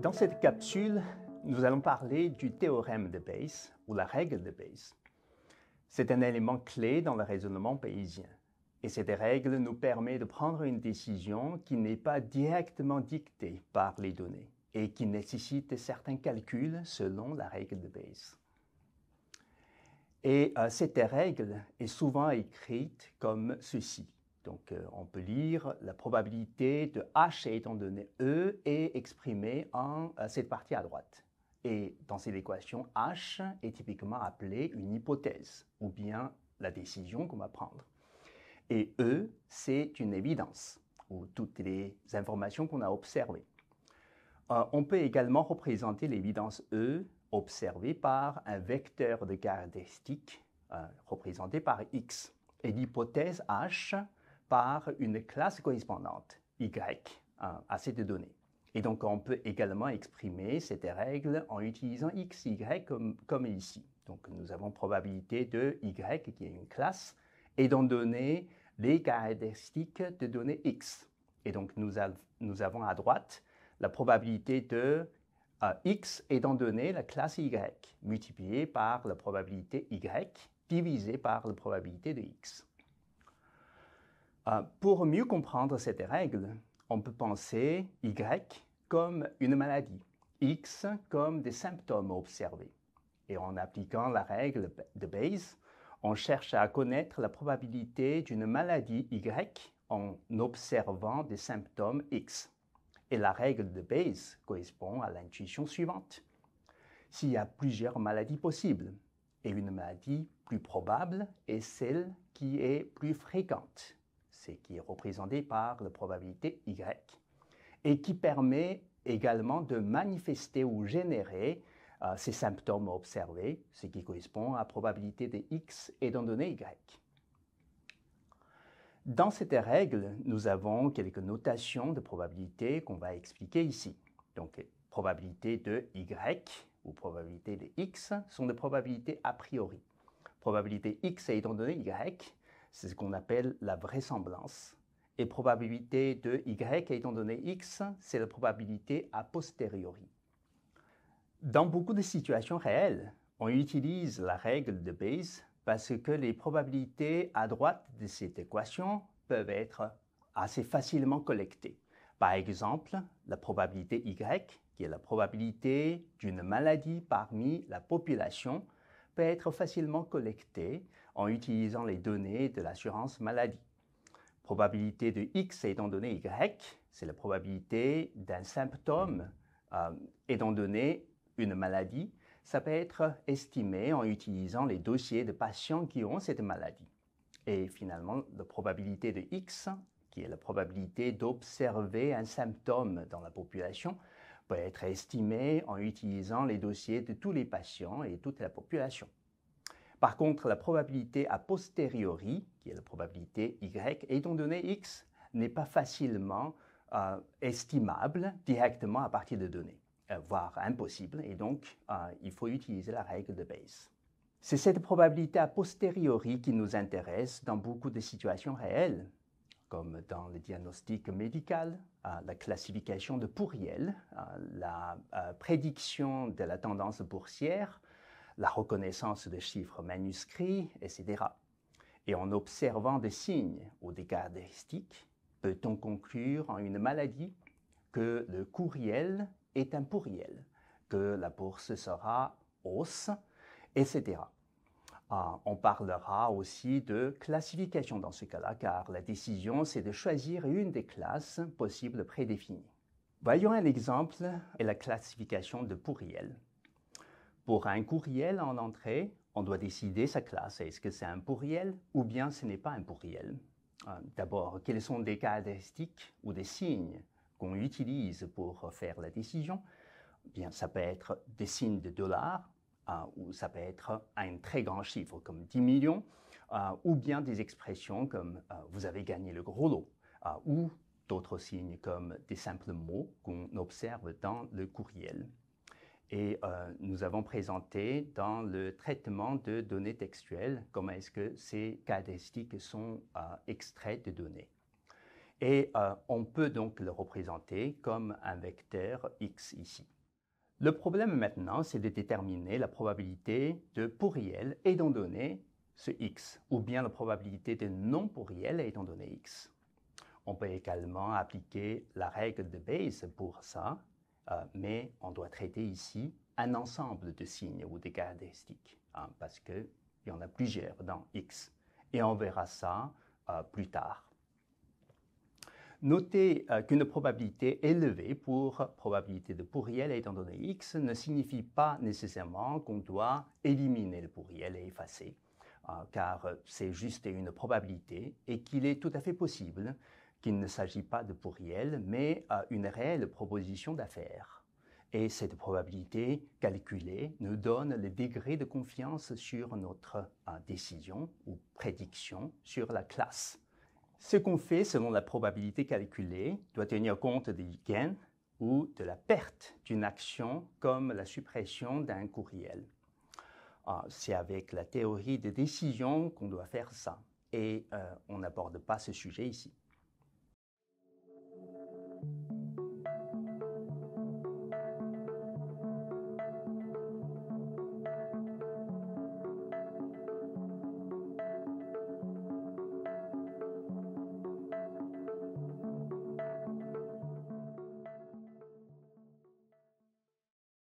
Dans cette capsule, nous allons parler du théorème de Bayes ou la règle de Bayes. C'est un élément clé dans le raisonnement bayésien. Et cette règle nous permet de prendre une décision qui n'est pas directement dictée par les données et qui nécessite certains calculs selon la règle de Bayes. Et cette règle est souvent écrite comme ceci. Donc, on peut lire la probabilité de H étant donné E est exprimée en cette partie à droite. Et dans cette équation, H est typiquement appelée une hypothèse ou bien la décision qu'on va prendre. Et E, c'est une évidence ou toutes les informations qu'on a observées. On peut également représenter l'évidence E observée par un vecteur de caractéristiques représenté par X et l'hypothèse H par une classe correspondante, Y, à cette donnée. Et donc, on peut également exprimer cette règle en utilisant X, Y comme ici. Donc, nous avons probabilité de Y, qui est une classe, étant donné les caractéristiques de données X. Et donc, nous avons à droite la probabilité de X étant donné la classe Y, multipliée par la probabilité Y, divisée par la probabilité de X. Pour mieux comprendre cette règle, on peut penser Y comme une maladie, X comme des symptômes observés. Et en appliquant la règle de Bayes, on cherche à connaître la probabilité d'une maladie Y en observant des symptômes X. Et la règle de Bayes correspond à l'intuition suivante. S'il y a plusieurs maladies possibles, et une maladie plus probable est celle qui est plus fréquente, c'est qui est représenté par la probabilité Y, et qui permet également de manifester ou générer ces symptômes observés, ce qui correspond à la probabilité de X étant donné Y. Dans cette règle, nous avons quelques notations de probabilité qu'on va expliquer ici. Donc, probabilité de Y ou probabilité de X sont des probabilités a priori. Probabilité X étant donné Y, c'est ce qu'on appelle la vraisemblance. Et probabilité de Y étant donné X, c'est la probabilité a posteriori. Dans beaucoup de situations réelles, on utilise la règle de Bayes parce que les probabilités à droite de cette équation peuvent être assez facilement collectées. Par exemple, la probabilité Y, qui est la probabilité d'une maladie parmi la population, peut être facilement collectée en utilisant les données de l'assurance maladie. Probabilité de X étant donné Y, c'est la probabilité d'un symptôme étant donné une maladie. Ça peut être estimé en utilisant les dossiers de patients qui ont cette maladie. Et finalement, la probabilité de X, qui est la probabilité d'observer un symptôme dans la population, peut être estimée en utilisant les dossiers de tous les patients et toute la population. Par contre, la probabilité a posteriori, qui est la probabilité Y, étant donné X, n'est pas facilement estimable directement à partir de données, voire impossible, et donc il faut utiliser la règle de Bayes. C'est cette probabilité a posteriori qui nous intéresse dans beaucoup de situations réelles, comme dans le diagnostic médical, la classification de pourriels, la prédiction de la tendance boursière, la reconnaissance de chiffres manuscrits, etc. Et en observant des signes ou des caractéristiques, peut-on conclure en une maladie que le courriel est un pourriel, que la bourse sera hausse, etc. On parlera aussi de classification dans ce cas-là, car la décision, c'est de choisir une des classes possibles prédéfinies. Voyons un exemple et la classification de pourriel. Pour un courriel en entrée, on doit décider sa classe. Est-ce que c'est un pourriel ou bien ce n'est pas un pourriel? D'abord, quelles sont les caractéristiques ou des signes qu'on utilise pour faire la décision? Bien, ça peut être des signes de dollars, ou ça peut être un très grand chiffre comme 10 millions, ou bien des expressions comme vous avez gagné le gros lot, ou d'autres signes comme des simples mots qu'on observe dans le courriel. Et nous avons présenté dans le traitement de données textuelles comment est-ce que ces caractéristiques sont extraites de données. Et on peut donc le représenter comme un vecteur X ici. Le problème maintenant, c'est de déterminer la probabilité de pour réel étant donné ce x, ou bien la probabilité de non pour réel étant donné x. On peut également appliquer la règle de Bayes pour ça, mais on doit traiter ici un ensemble de signes ou de caractéristiques, parce qu'il y en a plusieurs dans x. Et on verra ça plus tard. Notez qu'une probabilité élevée pour probabilité de pour réel étant donné x ne signifie pas nécessairement qu'on doit éliminer le pour réel et effacer, car c'est juste une probabilité et qu'il est tout à fait possible qu'il ne s'agit pas de pour réel, mais une réelle proposition d'affaires. Et cette probabilité calculée nous donne le degré de confiance sur notre décision ou prédiction sur la classe. Ce qu'on fait selon la probabilité calculée doit tenir compte des gains ou de la perte d'une action comme la suppression d'un coût réel. C'est avec la théorie de décision qu'on doit faire ça et on n'aborde pas ce sujet ici.